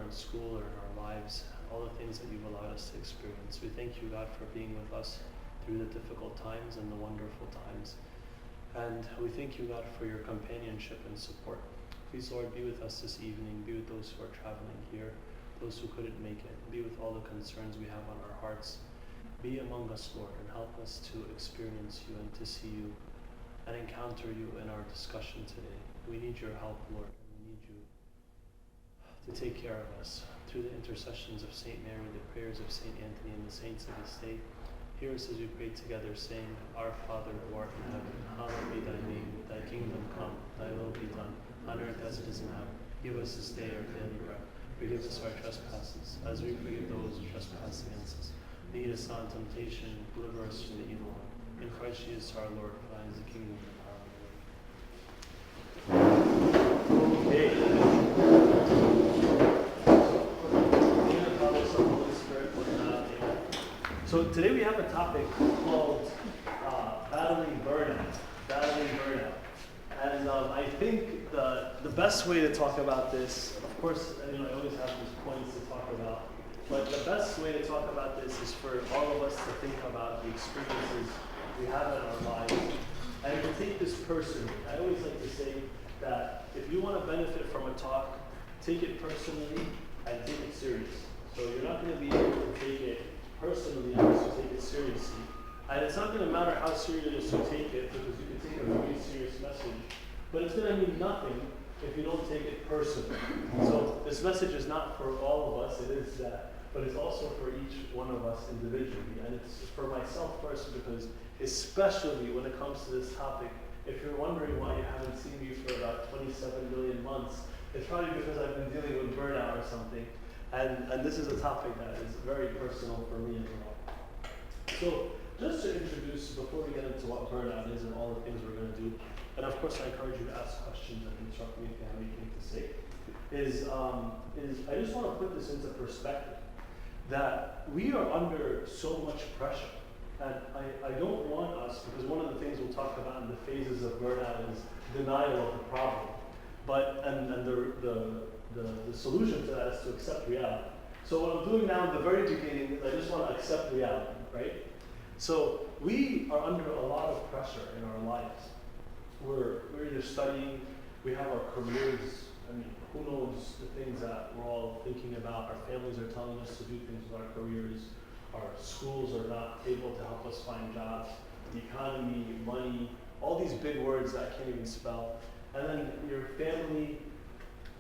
in school or in our lives, all the things that you've allowed us to experience. We thank you, God, for being with us through the difficult times and the wonderful times. And we thank you, God, for your companionship and support. Please, Lord, be with us this evening. Be with those who are traveling here, those who couldn't make it. Be with all the concerns we have on our hearts. Be among us, Lord, and help us to experience you and to see you and encounter you in our discussion today. We need your help, Lord, and we need you to take care of us. Through the intercessions of Saint Mary, the prayers of Saint Anthony, and the saints of this day, hear us as we pray together, saying, Our Father, who art in heaven, hallowed be thy name. Thy kingdom come, thy will be done, on earth as it is in heaven. Give us this day our daily bread. Forgive us our trespasses, as we forgive those who trespass against us. Lead us not in temptation, deliver us from the evil one. In Christ Jesus our Lord, for thine is the kingdom and the power and the glory. Okay. So today we have a topic called battling burnout. Battling burnout. And I think the best way to talk about this, of course, I always have these points to talk about, but the best way to talk about this is for all of us to think about the experiences we have in our lives and to take this personally. I always like to say that if you want to benefit from a talk, take it personally and take it serious. So you're not going to be able to take it personally unless you take it seriously. And it's not going to matter how serious you take it, because you can take a very serious message, but it's going to mean nothing if you don't take it personally. So this message is not for all of us, it is that, but it's also for each one of us individually. And it's for myself first, because especially when it comes to this topic, if you're wondering why you haven't seen me for about 27 million months, it's probably because I've been dealing with burnout or something. And this is a topic that is very personal for me as well. So just to introduce, before we get into what burnout is and all the things we're going to do, and of course I encourage you to ask questions and interrupt me if you have anything to say, is I just want to put this into perspective, that we are under so much pressure. And I don't want us, because one of the things we'll talk about in the phases of burnout is denial of the problem. But, and the solution to that is to accept reality. So what I'm doing now in the very beginning is I just want to accept reality, right? So we are under a lot of pressure in our lives. We're either studying, we have our careers. I mean, who knows the things that we're all thinking about. Our families are telling us to do things with our careers. Our schools are not able to help us find jobs. The economy, money, all these big words that I can't even spell. And then your family,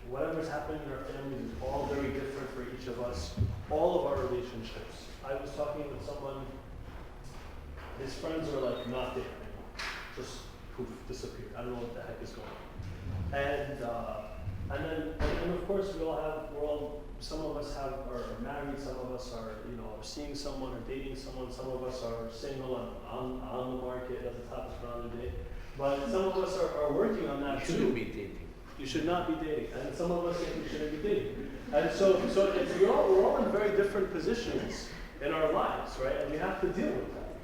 whatever's happening in our families is all very different for each of us. All of our relationships. I was talking with someone, his friends are like not there anymore. Just poof, disappeared. I don't know what the heck is going on. And of course some of us are married, some of us are seeing someone or dating someone, some of us are single and on the market. That's a topic for another day. But some of us are working on that too. You shouldn't be dating. You should not be dating, and some of us think we shouldn't be dating. And so we're all in very different positions in our lives, right? And we have to deal with that.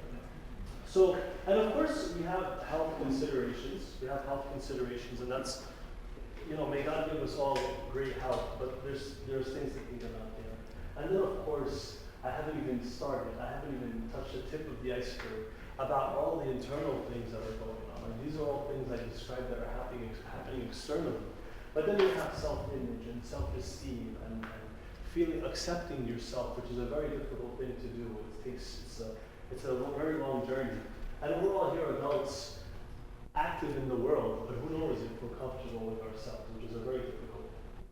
So, and of course, we have health considerations. And that's, may God give us all great health, but there's things to think about there. And then, of course, I haven't even started. I haven't even touched the tip of the iceberg about all the internal things that are going on. Like, these are all things I described that are happening externally. But then you have self-image and self-esteem and accepting yourself, which is a very difficult thing to do. It's a very long journey. And we're all here adults active in the world, but who knows if we're comfortable with ourselves, which is a very difficult thing.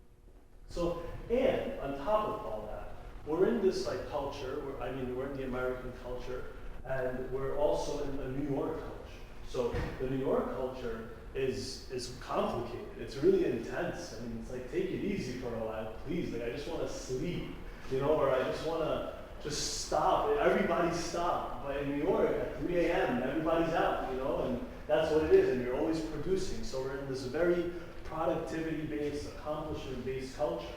So, and on top of all that, we're in this culture, we're in the American culture, and we're also in the New York culture. So the New York culture is complicated. It's really intense. I mean, it's like, take it easy for a while, please. Like, I just want to sleep, or I just want to just stop. Everybody stop. But in New York at 3 a.m., everybody's out, and that's what it is, and you're always producing. So we're in this very productivity-based, accomplishment-based culture.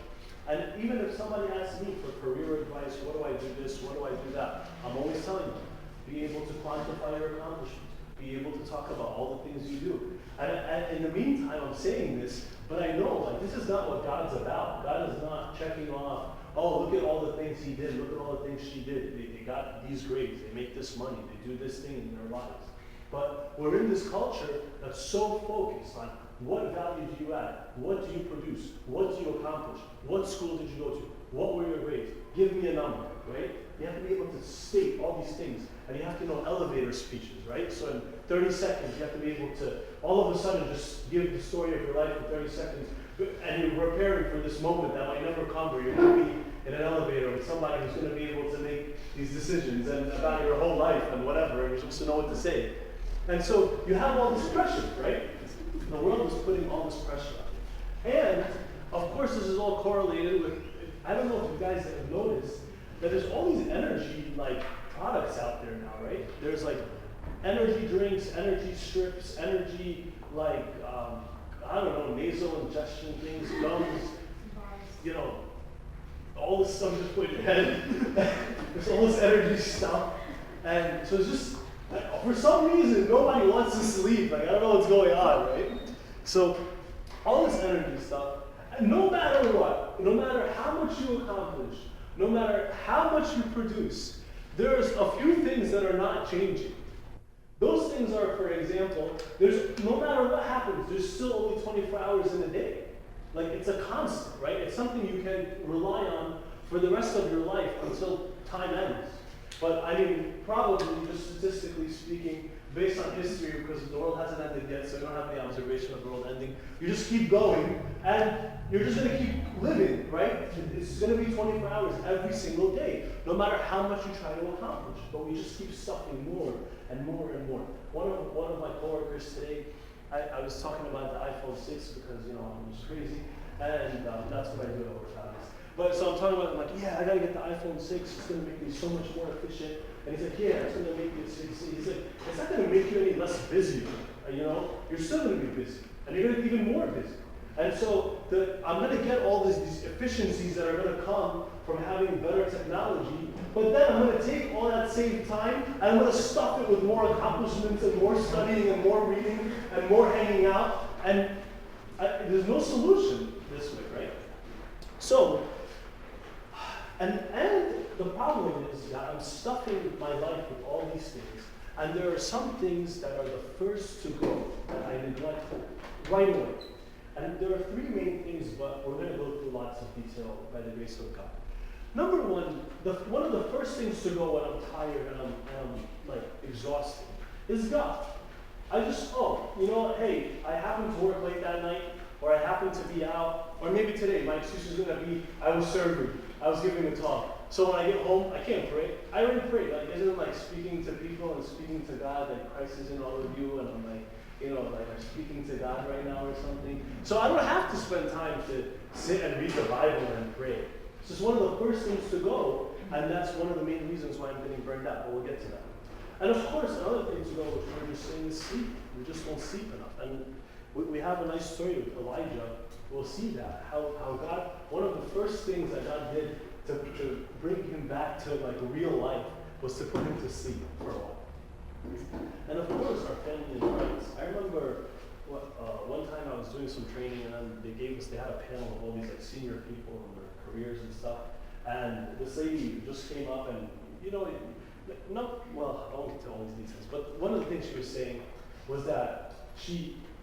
And even if somebody asks me for career advice, what do I do this, what do I do that, I'm always telling them, be able to quantify your accomplishments. be able to talk about all the things you do. And in the meantime, I'm saying this, but I know, like, this is not what God's about. God is not checking off, oh, look at all the things he did, look at all the things she did. They got these grades, they make this money, they do this thing in their lives. But we're in this culture that's so focused on what value do you add, what do you produce, what do you accomplish, what school did you go to, what were your grades, give me a number, right? You have to be able to state all these things, and you have to know elevator speeches, right? So in 30 seconds, you have to be able to, all of a sudden, just give the story of your life in 30 seconds, and you're preparing for this moment that might never come, where you're going to be in an elevator with somebody who's going to be able to make these decisions and about your whole life and whatever, and you're supposed to know what to say. And so you have all this pressure, right? The world is putting all this pressure on you. And, of course, this is all correlated with, I don't know if you guys have noticed, that there's all these energy, like, products out there now, right? There's, like, energy drinks, energy strips, energy, like, I don't know, nasal ingestion things, gums, you know, all this stuff just put in your head. There's all this energy stuff. And so it's just, for some reason, nobody wants to sleep. Like, I don't know what's going on, right? So, all this energy stuff, and no matter what, no matter how much you accomplish, no matter how much you produce, there's a few things that are not changing. Those things are, for example, there's no matter what happens, there's still only 24 hours in a day. Like, it's a constant, right? It's something you can rely on for the rest of your life until time ends. But I mean, probably, just statistically speaking, based on history, because the world hasn't ended yet, so you don't have the observation of the world ending, you just keep going, and you're just going to keep living, right? It's going to be 24 hours every single day, no matter how much you try to accomplish. But we just keep stuffing more and more and more. One of my coworkers today, I was talking about the iPhone 6 because, you know, I'm just crazy, and that's what I do at work, obviously. But so I'm talking about, I'm like, yeah, I gotta get the iPhone 6, it's gonna make me so much more efficient. And he's like, yeah, it's gonna make you, he's like, it's not gonna make you any less busy, you know? You're still gonna be busy, and you're gonna be even more busy. And so I'm gonna get all these efficiencies that are gonna come from having better technology, but then I'm gonna take all that same time, and I'm gonna stuff it with more accomplishments and more studying and more reading and more hanging out, and there's no solution this way, right? So, and the problem is that I'm stuffing my life with all these things, and there are some things that are the first to go that I neglect right away. And there are three main things, but we're going to go through lots of detail by the grace of God. Number one, one of the first things to go when I'm tired and I'm like exhausted is God. I just, you know, hey, I happen to work late that night, or I happen to be out, or maybe today my excuse is going to be, I was serving, I was giving a talk. So when I get home, I can't pray. I already prayed. Like, isn't it like speaking to people and speaking to God, like Christ is in all of you, and I'm like, you know, like I'm speaking to God right now or something. So I don't have to spend time to sit and read the Bible and pray. It's just one of the first things to go, and that's one of the main reasons why I'm getting burned out, but we'll get to that. And of course, another thing to go, which we're just saying, is sleep. We just don't sleep enough. And we have a nice story with Elijah. We'll see that, how God, one of the first things that God did to bring him back to like real life was to put him to sleep for a while. And of course, our family and friends. I remember one time I was doing some training, and then they had a panel of all these like senior people and their careers and stuff. And this lady just came up, and you know, I won't get to all these details, but one of the things she was saying was that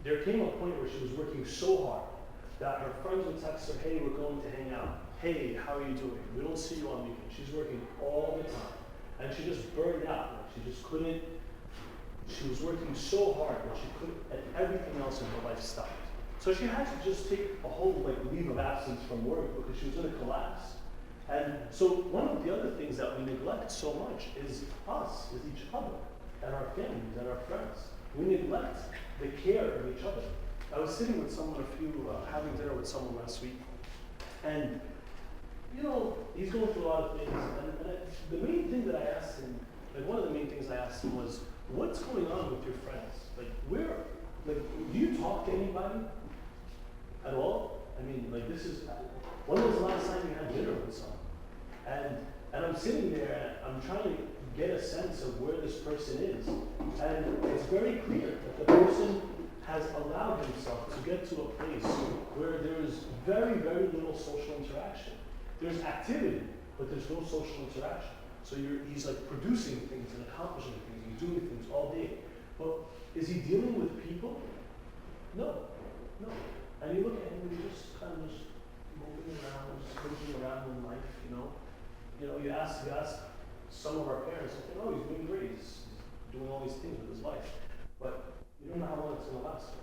there came a point where she was working so hard that her friends would text her, hey, we're going to hang out. Hey, how are you doing? We don't see you on weekend. She's working all the time. And she just burned out. Like she just couldn't, she was working so hard that she couldn't, and everything else in her life stopped. So she had to just take a whole like leave of absence from work because she was going to collapse. And so one of the other things that we neglect so much is us, is each other, and our families and our friends. We neglect the care of each other. I was sitting with someone having dinner with someone last week, and you know, he's going through a lot of things, and the main thing that I asked him, like one of the main things I asked him was, what's going on with your friends? Do you talk to anybody at all? I mean, like when was the last time you had dinner with someone? And And I'm sitting there, and I'm trying to get a sense of where this person is. And it's very clear that the person has allowed himself to get to a place where there is very, very little social interaction. There's activity, but there's no social interaction. So he's like producing things and accomplishing things and doing things all day. But is he dealing with people? No, no. And you look at him and he's just kind of just moving around, just moving around in life, you know. You ask some of our parents, they think, oh, he's doing great, he's doing all these things with his life. But you don't know how long it's going to last.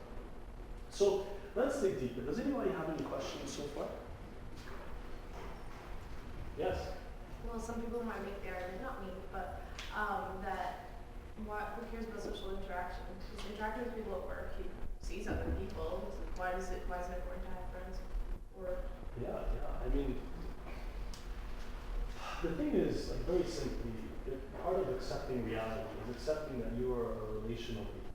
So let's dig deeper. Does anybody have any questions so far? Yes? Well, some people might make the argument, not me, but who cares about social interaction? He's interacting with people at work, he sees other people. Why is it important to have friends? Yeah. I mean, the thing is, like, very simply, part of accepting reality is accepting that you are a relational being.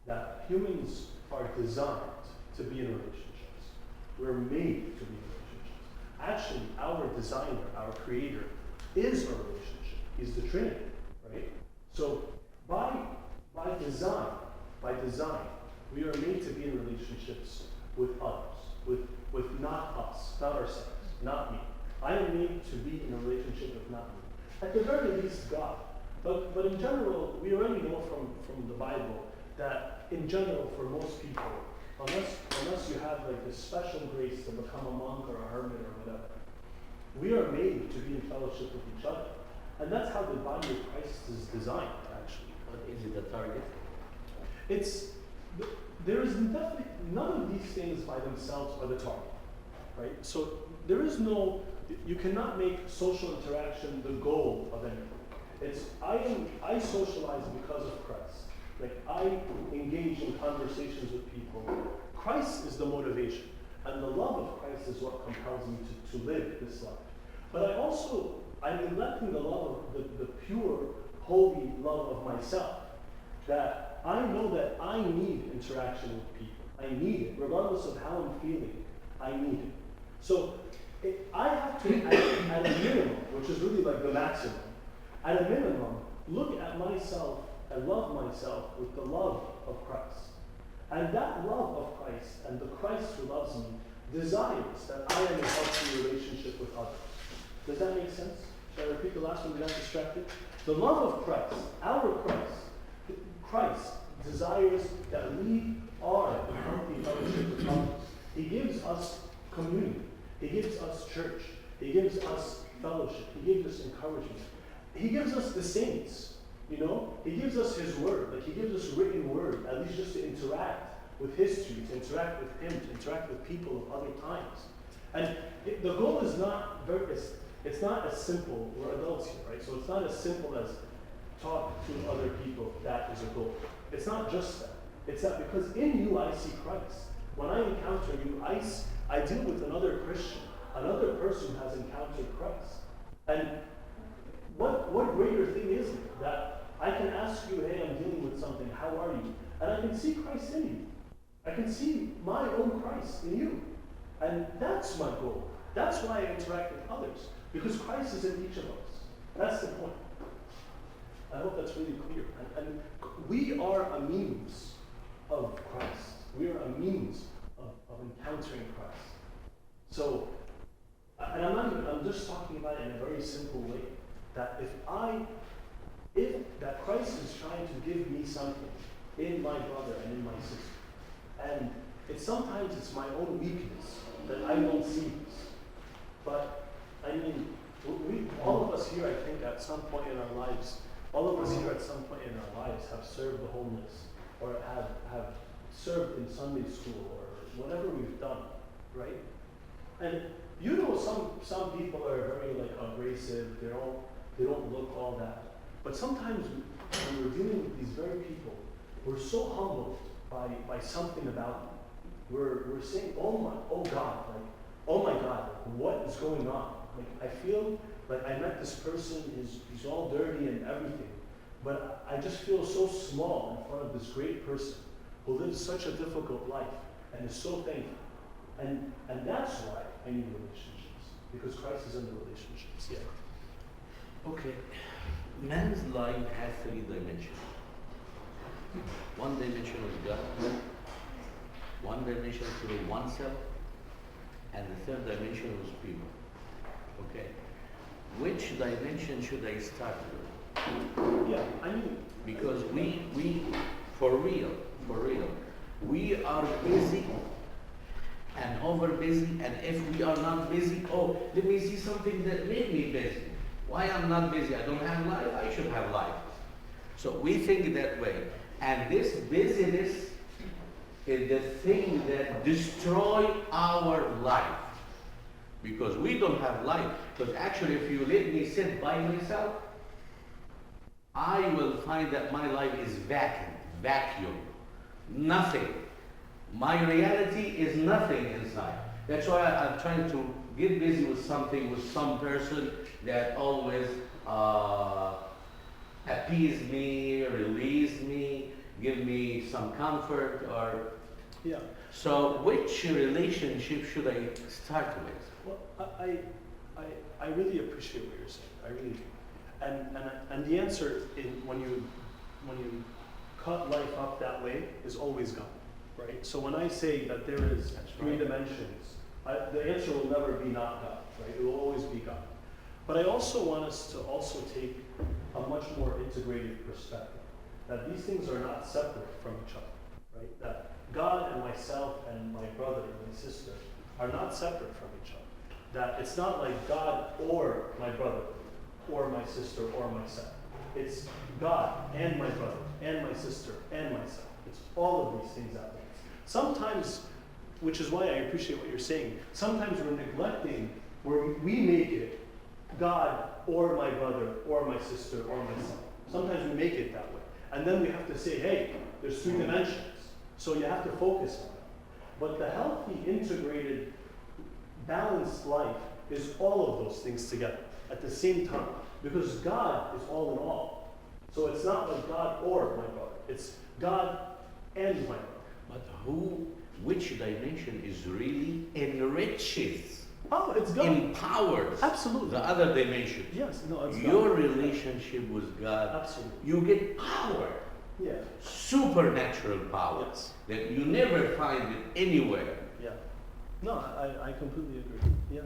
That humans are designed to be in relationships. We're made to be in relationships. Actually, our designer, our creator, is a relationship. He's the Trinity, right? So by design, we are made to be in relationships with others, with not us, not ourselves, not me. I am made to be in a relationship with not me. At the very least, God. But in general, we already know from the Bible that in general, for most people, unless you have like this special grace to become a monk or a hermit or whatever, we are made to be in fellowship with each other. And that's how the body of Christ is designed, actually. But is it the target? There is definitely, none of these things by themselves are the target, right? So there is no, you cannot make social interaction the goal of anything. I socialize because of Christ. Like, I engage in conversations with people. Christ is the motivation, and the love of Christ is what compels me to live this life. But I'm neglecting the love of the pure, holy love of myself. That I know that I need interaction with people. I need it, regardless of how I'm feeling. I need it. So I have to, at a minimum, which is really like the maximum, at a minimum, look at myself and love myself with the love of Christ. And that love of Christ and the Christ who loves me desires that I am in a healthy relationship with others. Does that make sense? Shall I repeat the last one? We got distracted. The love of Christ, our Christ desires that we are in healthy fellowship with others. He gives us communion. He gives us church. He gives us fellowship. He gives us encouragement. He gives us the saints, you know? He gives us His word. Like, He gives us written word, at least just to interact with history, to interact with Him, to interact with people of other times. And the goal is not it's not as simple. We're adults here, right? So it's not as simple as talk to other people. That is a goal. It's not just that. It's that because in you I see Christ. When I encounter you, I deal with another Christian, another person who has encountered Christ. And what greater thing is it that I can ask you, hey, I'm dealing with something, how are you? And I can see Christ in you. I can see my own Christ in you. And that's my goal. That's why I interact with others. Because Christ is in each of us. That's the point. I hope that's really clear. And we are a means of Christ. We are a means of encountering Christ. So, and I'm just talking about it in a very simple way. That if that Christ is trying to give me something in my brother and in my sister, and sometimes it's my own weakness that I don't see this. But I mean, all of us here, I think, at some point in our lives, have served the homeless, or have served in Sunday school, or whatever we've done, right? And you know, some people are very like abrasive. They don't look all that. But sometimes when we're dealing with these very people, we're so humbled by something about them. We're saying, oh God, what is going on? Like, I feel like I met this person, he's all dirty and everything, but I just feel so small in front of this great person who lives such a difficult life and is so thankful. And that's why I need relationships, because Christ is in the relationships. Yeah. Okay, man's life has three dimensions. One dimension is God, one dimension through oneself, and the third dimension is people. Okay, which dimension should I start with? Yeah, I mean, Because we, for real, we are busy and over busy, and if we are not busy, oh, let me see something that made me busy. Why I'm not busy? I don't have life, I should have life. So we think that way. And this busyness is the thing that destroy our life. Because we don't have life. Because actually if you let me sit by myself, I will find that my life is vacuum, nothing. My reality is nothing inside. That's why I'm trying to get busy with something, with some person that always appease me, release me, give me some comfort, or yeah. so. Which relationship should I start with? Well, I really appreciate what you're saying. I really do. And the answer in when you cut life up that way is always God, right? So when I say that there is three dimensions, the answer will never be not God, right? It will always be God. But I also want us to also take a much more integrated perspective, that these things are not separate from each other, right? That God and myself and my brother and my sister are not separate from each other. That it's not like God or my brother or my sister or myself. It's God and my brother and my sister and myself. It's all of these things at once. Sometimes, which is why I appreciate what you're saying, sometimes we're neglecting where we make it God or my brother or my sister or myself. Sometimes we make it that way. And then we have to say, hey, there's three dimensions. So you have to focus on that. But the healthy, integrated, balanced life is all of those things together at the same time. Because God is all in all. So it's not like God or my brother. It's God and my brother. But which dimension is really enriches? Oh, it's God. Empowers. Absolutely. The other dimension. Yes, no, it's Your God. relationship with God. Absolutely. You get power. Yeah. Supernatural power. Yes. That you never find it anywhere. Yeah. No, I completely agree. Yeah.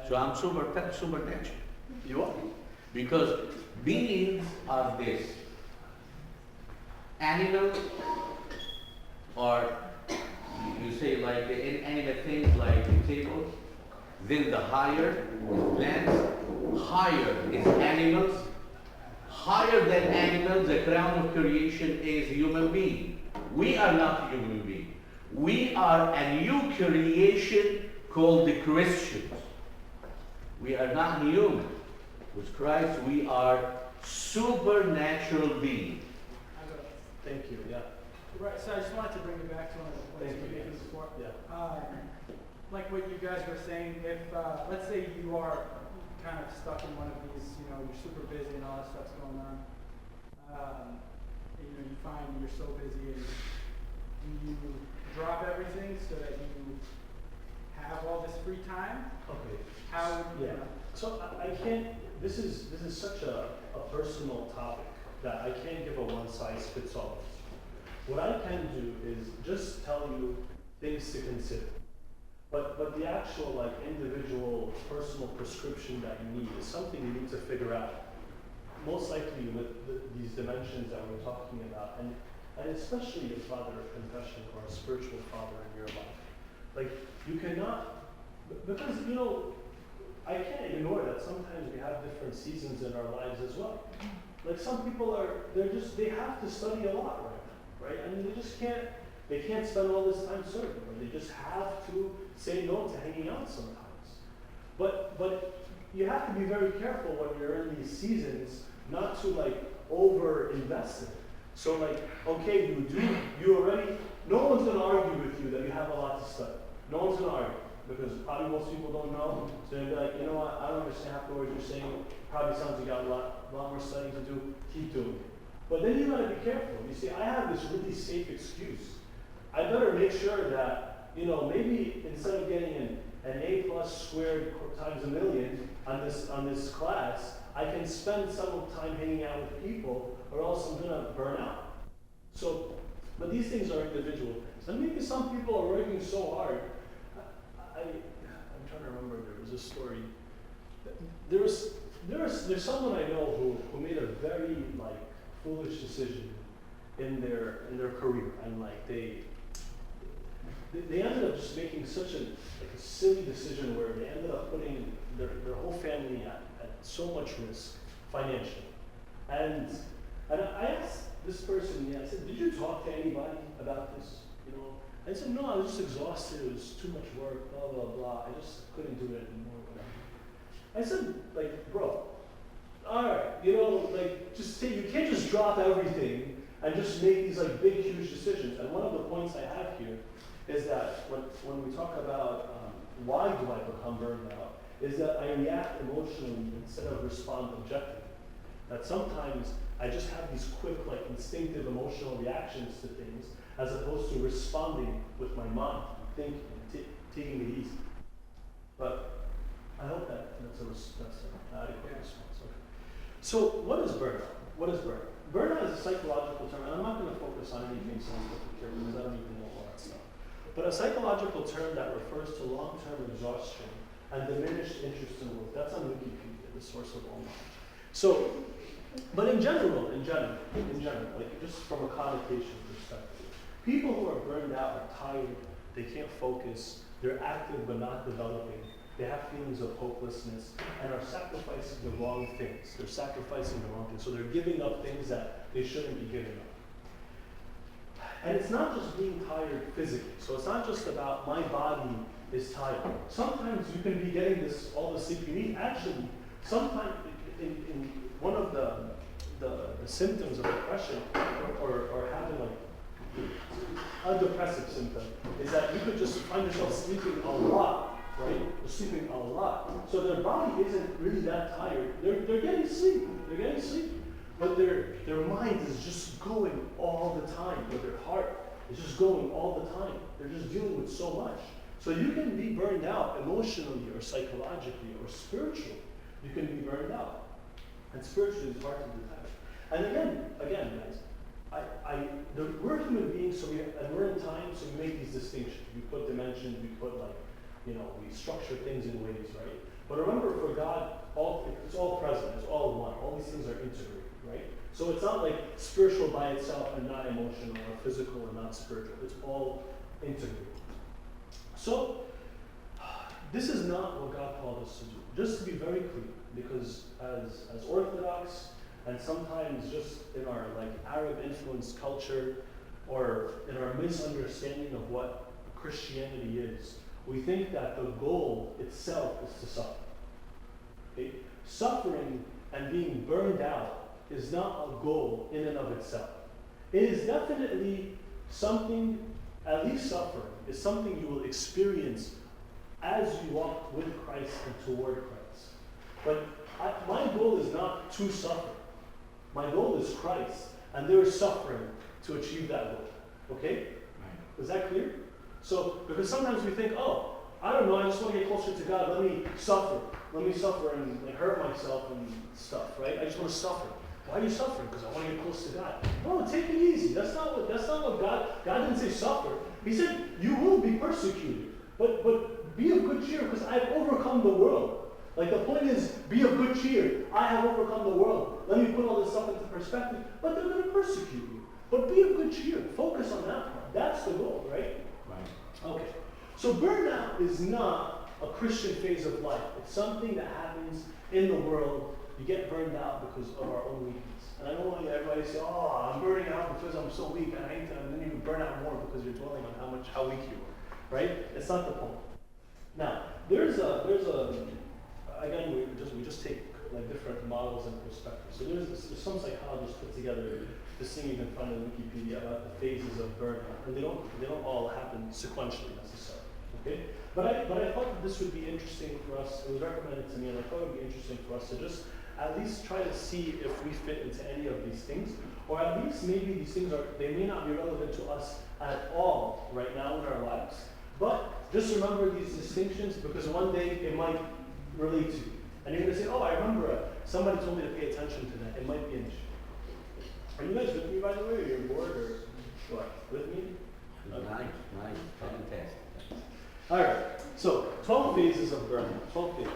So I'm supernatural. You are. Because beings are this. Animal, or you say like the inanimate things like the table, then the higher is plants, higher is animals, higher than animals, the crown of creation is human being. We are not human beings. We are a new creation called the Christians. We are not human. With Christ, we are supernatural beings. Thank you. Yeah. Right, so I just wanted to bring it back to one of the points you were making before. Yeah. Like what you guys were saying, if, let's say you are kind of stuck in one of these, you're super busy and all that stuff's going on, and, you find you're so busy, and you drop everything so that you have all this free time? Okay. How, Yeah. So I can't, this is such a personal topic that I can't give a one-size-fits-all. What I can do is just tell you things to consider. But the actual individual personal prescription that you need is something you need to figure out. Most likely with these dimensions that we're talking about, and especially a father of confession or a spiritual father in your life. Like you cannot, because I can't ignore that sometimes we have different seasons in our lives as well. Like some people they have to study a lot right now, right? I mean, they can't spend all this time serving, or they just have to say no to hanging out sometimes. But you have to be very careful when you're in these seasons not to over invest in it. So okay, you already, no one's gonna argue with you that you have a lot to study. No one's gonna argue. Because probably most people don't know, so they'll be like, you know what, I don't understand half the words you're saying, probably sounds like you got a lot more studying to do, keep doing it. But then you gotta be careful. You see, I have this really safe excuse. I better make sure that, maybe instead of getting an A+ squared times a million, on this class, I can spend some time hanging out with people, or else I'm gonna burn out. So, but these things are individual things. And maybe some people are working so hard. I'm trying to remember, there was a story. There's someone I know who made a very like foolish decision in their career, and like they ended up just making such a silly decision where they ended up putting their whole family at so much risk financially. And I asked this person, I said, did you talk to anybody about this? You know, I said, no, I was just exhausted. It was too much work, blah blah blah. I just couldn't do it anymore. Whatever. I said, like, bro, all right, you know, like, just say you can't just drop everything and just make these like big, huge decisions. And one of the points I have here is that when we talk about why do I become burned out, is that I react emotionally instead of respond objectively. That sometimes I just have these quick, like instinctive emotional reactions to things, as opposed to responding with my mind, thinking, taking it easy. But I hope that's an adequate response. Okay. So what is burnout? What is burnout? Burnout is a psychological term, and I'm not going to focus on anything scientific here because I don't even know all that stuff. But a psychological term that refers to long-term exhaustion and diminished interest in work. That's on Wikipedia, the source of all knowledge. So, but in general, like just from a connotation perspective, people who are burned out are tired, they can't focus, they're active but not developing, they have feelings of hopelessness, and are sacrificing the wrong things. They're sacrificing the wrong things. So they're giving up things that they shouldn't be giving up. And it's not just being tired physically. So it's not just about my body is tired. Sometimes you can be getting all the sleep you need. Actually, sometimes in one of the symptoms of depression or having like a depressive symptom is that you could just find yourself sleeping a lot, right? They're sleeping a lot. So their body isn't really that tired. They're getting sleep. They're getting sleep. But their mind is just going all the time, or their heart is just going all the time. They're just dealing with so much. So you can be burned out emotionally or psychologically or spiritually. You can be burned out. And spiritually it's hard to detect. And again, guys, we're human beings, so and we're in time, so we make these distinctions. We put dimensions, we put we structure things in ways, right? But remember, for God, it's all present, it's all one. All these things are integrated, right? So it's not like spiritual by itself and not emotional, or physical and not spiritual. It's all integrated. So this is not what God called us to do. Just to be very clear, because as Orthodox and sometimes just in our Arab influenced culture or in our misunderstanding of what Christianity is, we think that the goal itself is to suffer. Okay? Suffering and being burned out is not a goal in and of itself. It is definitely something, at least suffering, is something you will experience as you walk with Christ and toward Christ. But my goal is not to suffer. My goal is Christ, and there is suffering to achieve that goal. Okay? Right. Is that clear? So, because sometimes we think, oh, I don't know, I just want to get closer to God, let me suffer and hurt myself and stuff, right? I just want to suffer. Why are you suffering? Because I want to get close to God. No, take it easy. That's not what God didn't say suffer. He said, you will be persecuted, but be of good cheer because I've overcome the world. Like the point is, be of good cheer. I have overcome the world. Let me put all this stuff into perspective. But they're going to persecute you. But be of good cheer. Focus on that part. That's the goal, right? Right. Okay. So burnout is not a Christian phase of life. It's something that happens in the world. You get burned out because of our own weakness. And I don't want everybody to say, oh, I'm burning out because I'm so weak, and then you burn out more because you're dwelling on how weak you are. Right? It's not the point. Now, there's again, we just take different models and perspectives. So there's some psychologists put together this thing you can find on Wikipedia about the phases of burnout, and they don't all happen sequentially necessarily. Okay, but I thought that this would be interesting for us. It was recommended to me, and I thought it would be interesting for us to just at least try to see if we fit into any of these things, or at least maybe these things they may not be relevant to us at all right now in our lives. But just remember these distinctions because one day it might relate to you. And you're gonna say, oh, I remember somebody told me to pay attention to that. It might be an issue. Are you guys with me, by the way, or you're bored, or what? With me? Nice, fantastic. All right, so 12 phases of burnout, 12 phases.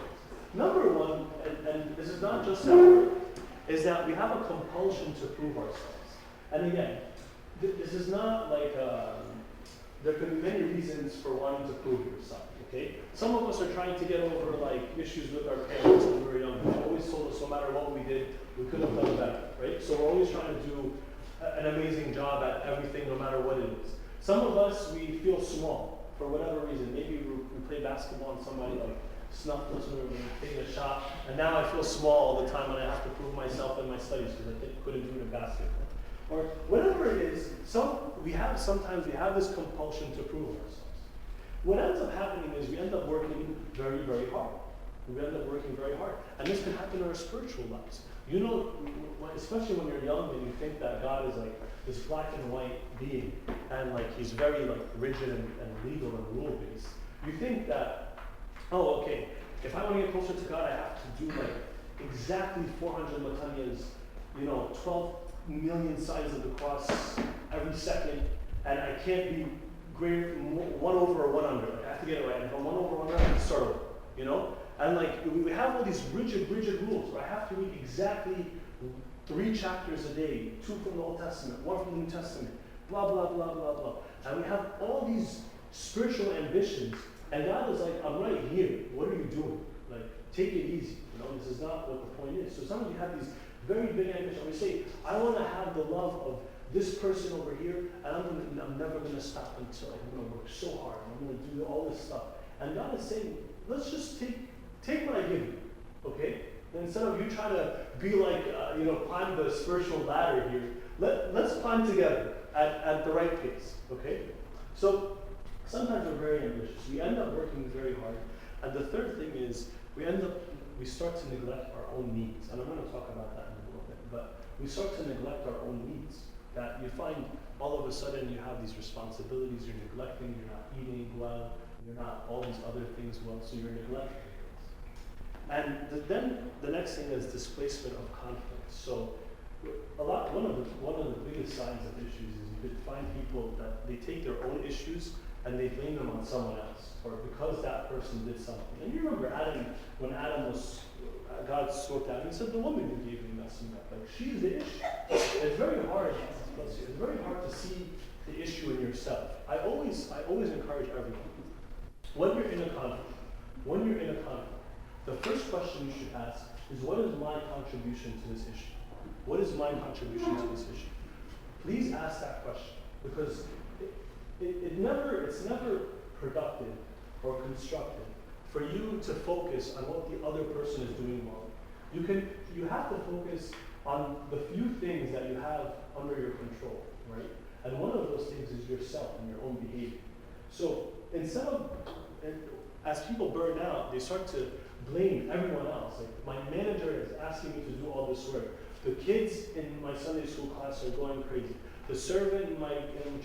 Number one, and this is not just at work, is that we have a compulsion to prove ourselves. And again, this is not like, there could be many reasons for wanting to prove yourself, okay? Some of us are trying to get over like issues with our parents when we were young. They always told us no matter what we did, we could have done better, right? So we're always trying to do an amazing job at everything no matter what it is. Some of us, we feel small for whatever reason. Maybe we play basketball and somebody like snuffed us when we were taking a shot, and now I feel small all the time when I have to prove myself in my studies because I couldn't do it in basketball. Or whatever it is, sometimes we have this compulsion to prove ourselves. What ends up happening is we end up working very, very hard. We end up working very hard. And this can happen in our spiritual lives. You know, especially when you're young and you think that God is like this black and white being, and like he's very like rigid and legal and rule-based. You think that, oh, okay, if I want to get closer to God, I have to do like exactly 400 latanyas, 12 million signs of the cross every second, and I can't be greater than 1 over or 1 under. Like, I have to get it right. And if I'm 1 over, 1 under, I have to start over, And like we have all these rigid rules where I have to read exactly 3 chapters a day, 2 from the Old Testament, 1 from the New Testament, blah, blah, blah, blah, blah. And we have all these spiritual ambitions, and God is like, I'm right here. What are you doing? Like, take it easy. This is not what the point is. So some of you have these very big ambitions. We say, I want to have the love of this person over here, and I'm never going to stop until I'm going to work so hard. I'm going to do all this stuff. And God is saying, let's just take what I give you, okay? And instead of you trying to be like, climb the spiritual ladder here, let's climb together at the right pace, okay? So sometimes we're very ambitious. We end up working very hard. And the third thing is we start to neglect our own needs. And I'm going to talk about that in a little bit. But we start to neglect our own needs. That you find all of a sudden you have these responsibilities, you're neglecting, you're not eating well, you're not all these other things well, so you're neglecting things. And then the next thing is displacement of conflict. So one of the biggest signs of issues is you could find people that they take their own issues and they blame them on someone else, or because that person did something. And you remember Adam, when God spoke out, he said, the woman who gave me messing up, like she's the issue. It's very hard. It's very hard to see the issue in yourself. I always encourage everyone. When you're in a conflict, the first question you should ask is, what is my contribution to this issue? What is my contribution to this issue? Please ask that question, because it's never productive or constructive for you to focus on what the other person is doing wrong. You have to focus on the few things that you have under your control, right? And one of those things is yourself and your own behavior. So instead of, as people burn out, they start to blame everyone else. Like, my manager is asking me to do all this work. The kids in my Sunday school class are going crazy. The servant in my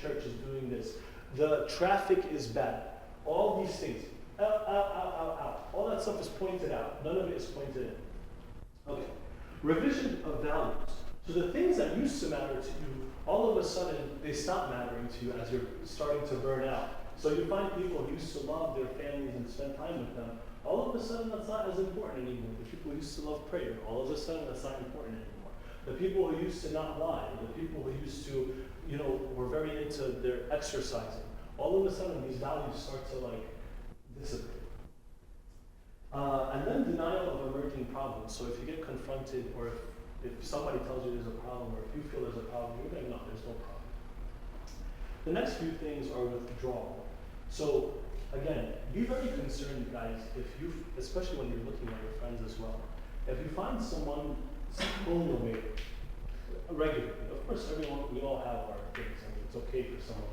church is doing this. The traffic is bad. All these things. Out. All that stuff is pointed out. None of it is pointed in. Okay. Revision of values. So the things that used to matter to you, all of a sudden, they stop mattering to you as you're starting to burn out. So you find people who used to love their families and spend time with them. All of a sudden, that's not as important anymore. The people who used to love prayer, all of a sudden, that's not important anymore. The people who used to not lie, the people who used to, were very into their exercising. All of a sudden, these values start to dissipate. And then denial of emerging problems. So if you get confronted, or if somebody tells you there's a problem, or if you feel there's a problem, you're like, no, there's no problem. The next few things are withdrawal. So again, be very concerned, guys, especially when you're looking at your friends as well. If you find someone pulling away regularly, of course, we all have our things. I mean, it's okay for someone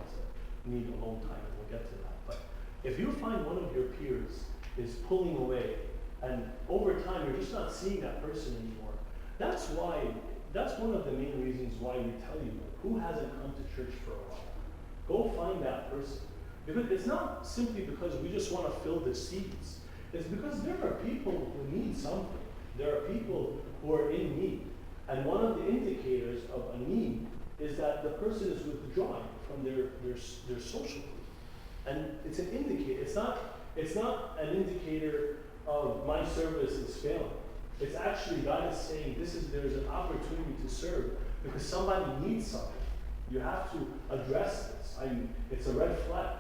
to need alone time, and we'll get to that. But if you find one of your peers is pulling away, and over time you're just not seeing that person anymore, that's one of the main reasons why we tell you, who hasn't come to church for a while? Go find that person. Because it's not simply because we just want to fill the seats. It's because there are people who need need something. There are people who are in need. And one of the indicators of a need is that the person is withdrawing from their social group. And it's an indicator. It's not an indicator of my service is failing. It's actually God is saying there's an opportunity to serve because somebody needs something. You have to address this. It's a red flag.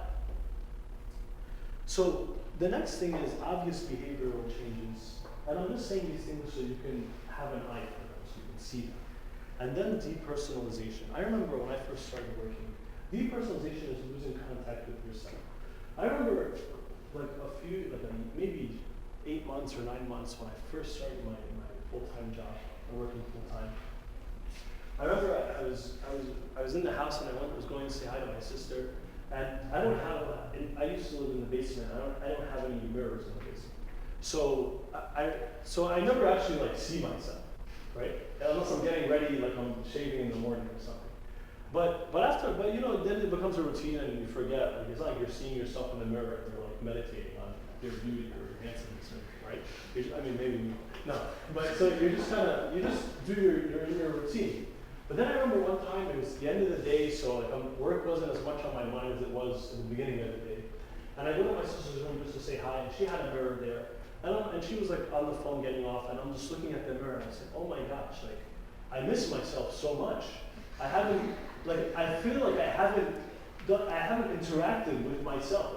So the next thing is obvious behavioral changes. And I'm just saying these things so you can have an eye for them, so you can see them. And then depersonalization. I remember when I first started working, depersonalization is losing contact with yourself. I remember maybe 8 months or 9 months when I first started my full-time job, working full-time. I remember I was in the house and I was going to say hi to my sister, and I used to live in the basement. I don't have any mirrors in the basement. So I never actually see myself, right? Unless I'm getting ready, like I'm shaving in the morning or something. But then it becomes a routine and you forget. Like it's like you're seeing yourself in the mirror and you're like meditating on your beauty or your handsomeness, right? Maybe no. But so you just do you're in your routine. But then I remember one time it was the end of the day, so work wasn't as much on my mind as it was in the beginning of the day. And I go to my sister's room just to say hi, and she had a mirror there. And she was on the phone getting off, and I'm just looking at the mirror, and I said, oh my gosh, I miss myself so much. I feel like I haven't interacted with myself.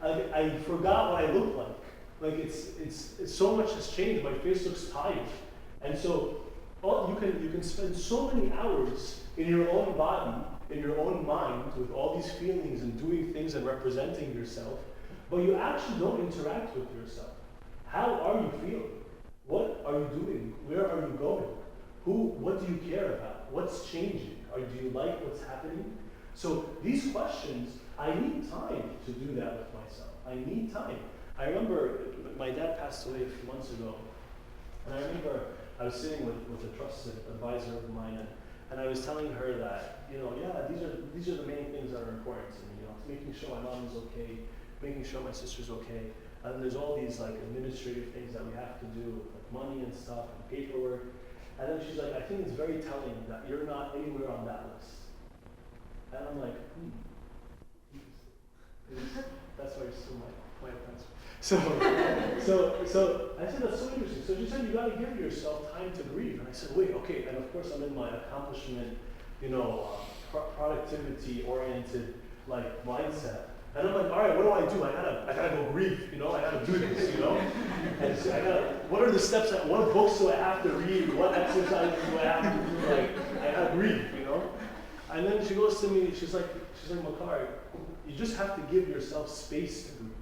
I forgot what I look like. It's so much has changed. My face looks tired, and so you can spend so many hours in your own body, in your own mind, with all these feelings and doing things and representing yourself, but you actually don't interact with yourself. How are you feeling? What are you doing? Where are you going? What do you care about? What's changing? Do you like what's happening? So these questions, I need time to do that with myself. I need time. I remember my dad passed away a few months ago, and I remember I was sitting with a trusted advisor of mine, and I was telling her that, these are the main things that are important to me. Making sure my mom is okay, making sure my sister's okay, and there's all these administrative things that we have to do, like money and stuff and paperwork. And then she's like, I think it's very telling that you're not anywhere on that list. And I'm like, that's why you're still my advisor. So I said, that's so interesting. So she said, you got to give yourself time to grieve. And I said, wait, okay. And of course, I'm in my accomplishment, productivity-oriented mindset. And I'm like, all right, what do? I gotta go grieve. I gotta do this. And so what are the steps? What books do I have to read? What exercises do I have to do? I gotta grieve. And then she goes to me. She's like, Makar, you just have to give yourself space to grieve.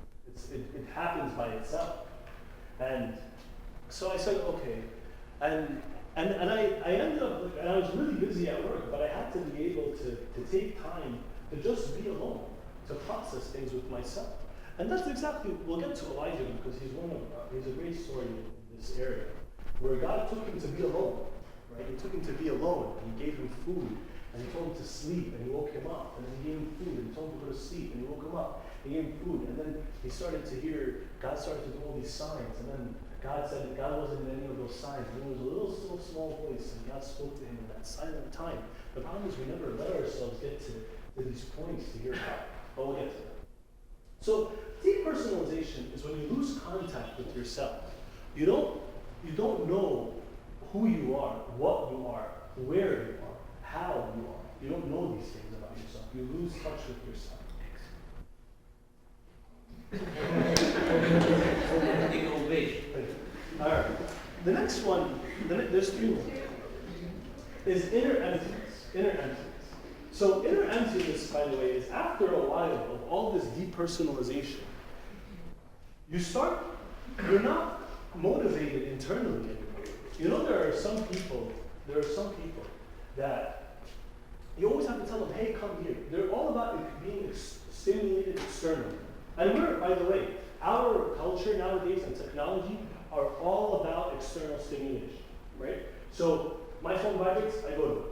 It happens by itself. And so I said, okay. And I ended up, and I was really busy at work, but I had to be able to take time to just be alone, to process things with myself. And that's exactly, we'll get to Elijah because he's a great story in this area, where God took him to be alone, right? He took him to be alone, and he gave him food, and he told him to sleep, and he woke him up, and then he gave him food, and he told him to go to sleep, and he woke him up, and he gave him food, and then he started to hear, God started to do all these signs, and then God said that God wasn't in any of those signs, and there was a little still small voice, and God spoke to him in that silent time. The problem is we never let ourselves get to these points to hear God. But we'll get to that. So depersonalization is when you lose contact with yourself. You don't know who you are, what you are, where you are, how you are. You don't know these things about yourself. You lose touch with yourself. All right. The next one, there's 3 more, is inner emptiness. Inner emptiness. So inner emptiness, by the way, is after a while of all this depersonalization, you're not motivated internally anymore. There are some people that you always have to tell them, hey, come here. They're all about being stimulated externally. And by the way, our culture nowadays and technology are all about external stimulation, right? So my phone vibrates, I go to it.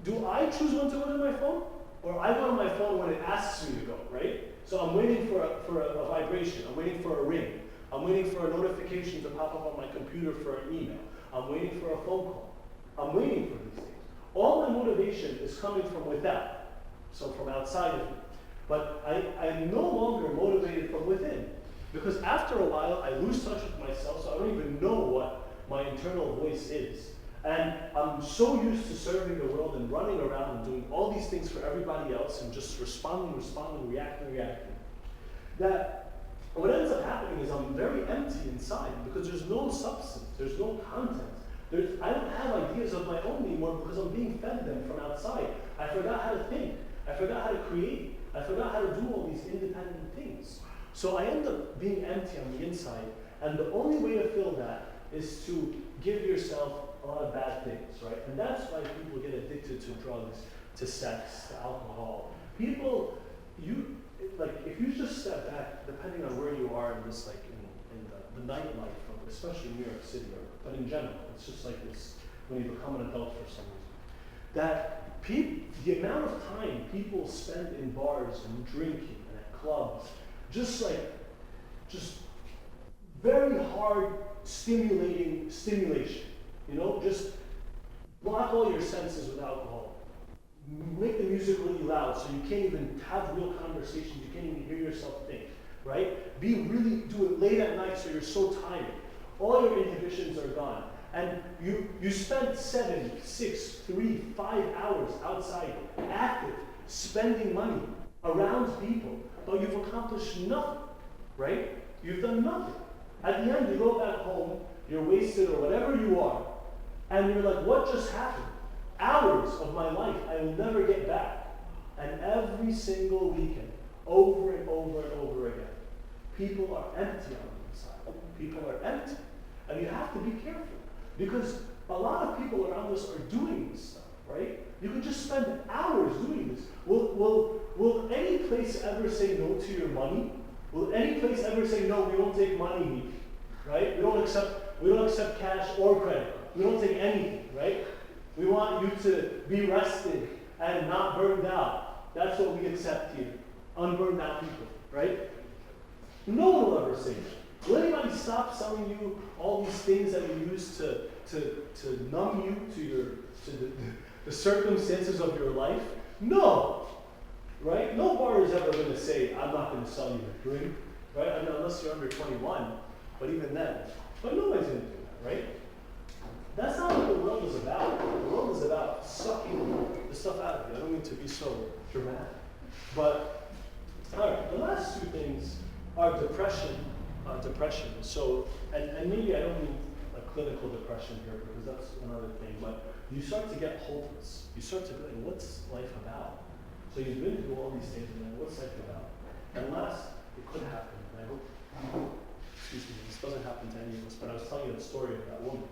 Do I choose when to go to my phone? Or I go to my phone when it asks me to go, right? So I'm waiting for a vibration. I'm waiting for a ring. I'm waiting for a notification to pop up on my computer for an email. I'm waiting for a phone call. I'm waiting for these things. All my motivation is coming from without, so from outside of me. But I'm no longer motivated from within. Because after a while, I lose touch with myself, so I don't even know what my internal voice is. And I'm so used to serving the world and running around and doing all these things for everybody else and just responding, reacting, that what ends up happening is I'm very empty inside because there's no substance, there's no content. I don't have ideas of my own anymore because I'm being fed them from outside. I forgot how to think. I forgot how to create. I forgot how to do all these independent things. So I end up being empty on the inside, and the only way to fill that is to give yourself a lot of bad things, right? And that's why people get addicted to drugs, to sex, to alcohol. People, if you just step back, depending on where you are in this, like in the nightlife of, especially New York City, but in general, it's just like this when you become an adult for some reason. That the amount of time people spend in bars and drinking and at clubs, just very hard stimulation, just block all your senses with alcohol. Make the music really loud so you can't even have real conversations, you can't even hear yourself think, right? Do it late at night so you're so tired. All your inhibitions are gone. And you spend 7, 6, 3, 5 hours outside, active, spending money around people, but you've accomplished nothing, right? You've done nothing. At the end, you go back home, you're wasted or whatever you are, and you're like, what just happened? Hours of my life I will never get back. And every single weekend, over and over and over again, people are empty on the inside. People are empty. And you have to be careful. Because a lot of people around us are doing this stuff, right? You can just spend hours doing this. Will any place ever say no to your money? Will any place ever say no, we don't take money, right? We don't accept cash or credit. We don't take anything, right? We want you to be rested and not burned out. That's what we accept here. Unburned out people, right? No one will ever say that. Will anybody stop selling you all these things that you use to numb you to the circumstances of your life? No, right? No bar is ever going to say, I'm not going to sell you a drink, right? I mean, unless you're under 21, but even then. But nobody's going to do that, right? That's not what the world is about. The world is about sucking the stuff out of you. I don't mean to be so dramatic. But, all right, the last two things are depression. So, and maybe I don't mean a clinical depression here because that's another thing, but you start to get hopeless. You start to be like, what's life about? So you've been through all these things and then what's life about? And last, it could happen, and I hope, excuse me, this doesn't happen to any of us, but I was telling you the story of that woman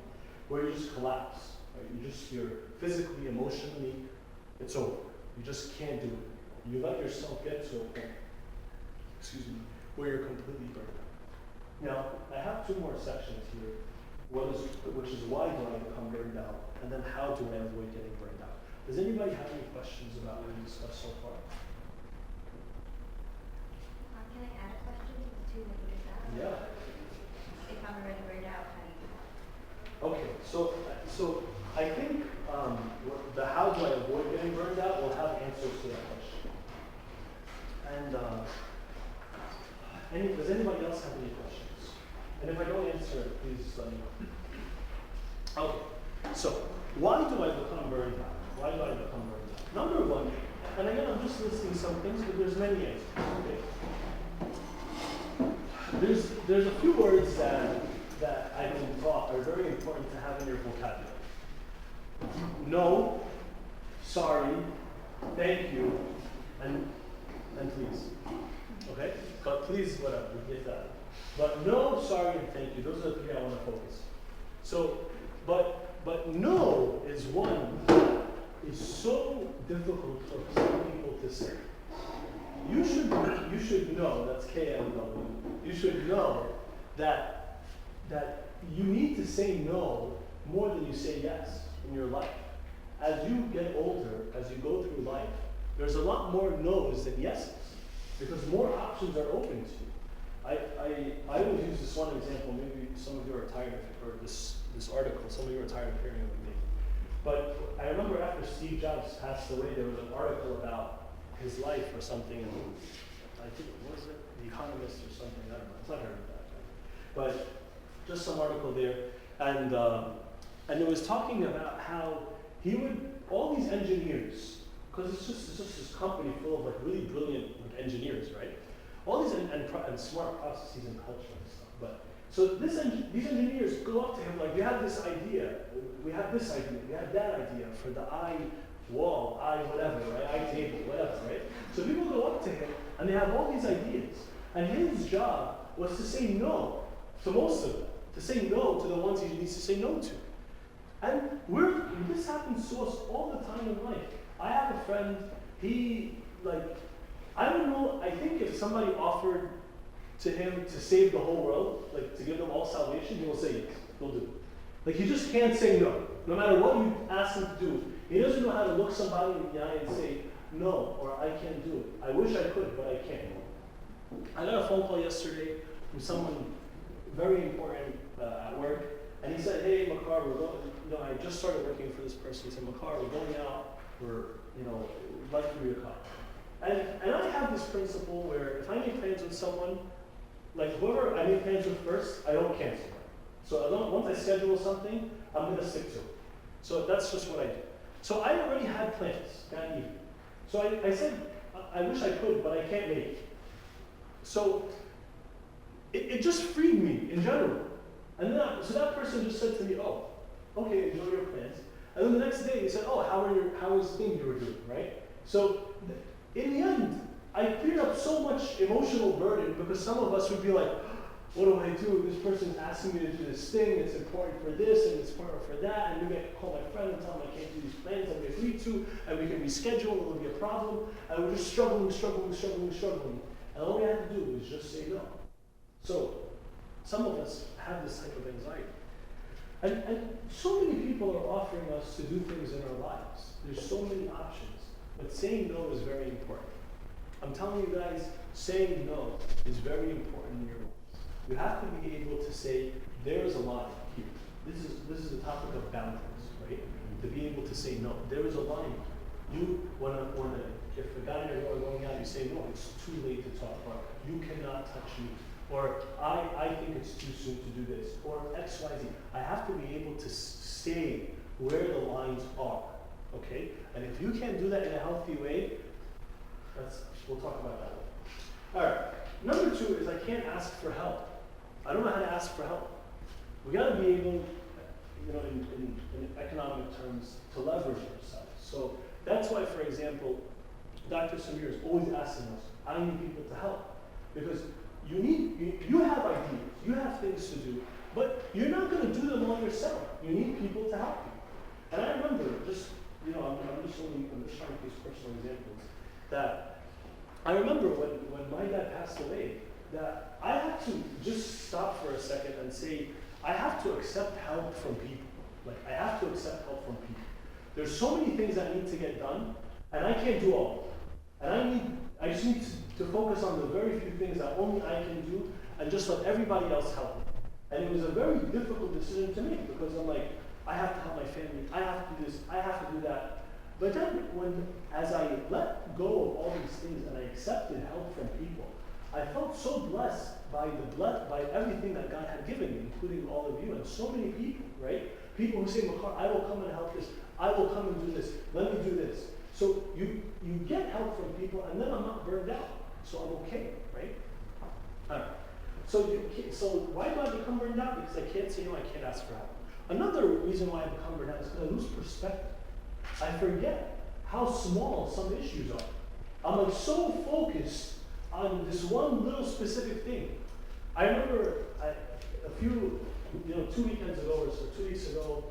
where you just collapse, right? You're physically, emotionally, it's over. You just can't do it. You let yourself get to a point, where you're completely burned out. Now, I have two more sections here, which is why do I become burned out, and then how do I avoid getting burned out. Does anybody have any questions about what we discussed so far? Can I add a question to the two that we just asked? Yeah. If I'm already burned out, how do you do that? Okay, so I think the how do I avoid getting burned out will have answers to that question. And does anybody else have any questions? And if I don't answer it, please let me know. Okay, so why do I become burned out? Why do I become burned out? Number one, and again, I'm just listing some things, but there's many answers. Okay. There's a few words that I've been taught are very important to have in your vocabulary. No, sorry, thank you, and please. Okay? But please, whatever, we get that. But no, sorry, and thank you. Those are the three I want to focus. So, but no is one that is so difficult for some people to say. You should know, that's KMW, you should know that you need to say no more than you say yes in your life. As you get older, as you go through life, there's a lot more no's than yeses because more options are open to you. I always use this one example, maybe some of you are tired of it, or this article, some of you are tired of hearing it with me. But I remember after Steve Jobs passed away, there was an article about his life or something, and I think, what was it? The Economist or something, I don't know, it's not heard of that. But just some article there, and it was talking about how he would, all these engineers, because it's just this company full of like really brilliant like engineers, right? All these and smart processes and culture and stuff. But so these engineers go up to him like, we have this idea, we have this idea, we have that idea for the eye wall, eye whatever, right? Eye table, whatever, right? So people go up to him and they have all these ideas, and his job was to say no to most of them, to say no to the ones he needs to say no to. And this happens to us all the time in life. I have a friend, he, like, I don't know, I think if somebody offered to him to save the whole world, like to give them all salvation, he will say yes, he'll do it. Like he just can't say no. No matter what you ask him to do, he doesn't know how to look somebody in the eye and say, no, or I can't do it. I wish I could, but I can't. I got a phone call yesterday from someone very important at work, and he said, hey, Makar, we're going, I just started working for this person. He said, Makar, we're going out, we'd like to be a couple. And I have this principle where if I make plans with someone, like whoever I make plans with first, I don't cancel. So once I schedule something, I'm going to stick to it. So that's just what I do. So I already had plans that evening. So I said, I wish I could, but I can't make it. So it just freed me in general. And then so that person just said to me, oh, okay, enjoy your plans. And then the next day he said, oh, how was the thing you were doing, right? So in the end, I cleared up so much emotional burden because some of us would be like, what do I do? This person's asking me to do this thing, it's important for this and it's important for that, and maybe I can call my friend and tell him I can't do these plans that we agreed to, and we can reschedule, and it'll be a problem, and we're just struggling. And all we have to do is just say no. So some of us have this type of anxiety. And so many people are offering us to do things in our lives. There's so many options, but saying no is very important. I'm telling you guys, saying no is very important in your life. You have to be able to say, there is a line here. This is the topic of boundaries, right? To be able to say no. There is a line. If a guy and a girl are going out, you say, no, it's too late to talk, or you cannot touch me, or I think it's too soon to do this, or X, Y, Z. I have to be able to say where the lines are, okay? And if you can't do that in a healthy way, we'll talk about that later. All right, number 2 is I can't ask for help. I don't know how to ask for help. We gotta be able, in economic terms, to leverage ourselves. So that's why, for example, Dr. Samir is always asking us, I need people to help. Because you have ideas, you have things to do, but you're not gonna do them all yourself. You need people to help you. And I remember I'm just trying to use personal examples, that I remember when my dad passed away, that I had to just stop for a second and say, I have to accept help from people. Like, I have to accept help from people. There's so many things that need to get done, and I can't do all of them. And I just need to focus on the very few things that only I can do, and just let everybody else help me. And it was a very difficult decision to make, because I'm like, I have to help my family, I have to do this, I have to do that. But then, as I let go of all these things and I accepted help from people, I felt so blessed by everything that God had given me, including all of you, and so many people, right? People who say, Makar, I will come and help this, I will come and do this, let me do this. So you get help from people, and then I'm not burned out, so I'm okay, right? All right. So why do I become burned out? Because I can't say no, I can't ask for help. Another reason why I become burned out is because I lose perspective. I forget how small some issues are. I'm like so focused on this one little specific thing. I remember a few, 2 weekends ago or so, 2 weeks ago,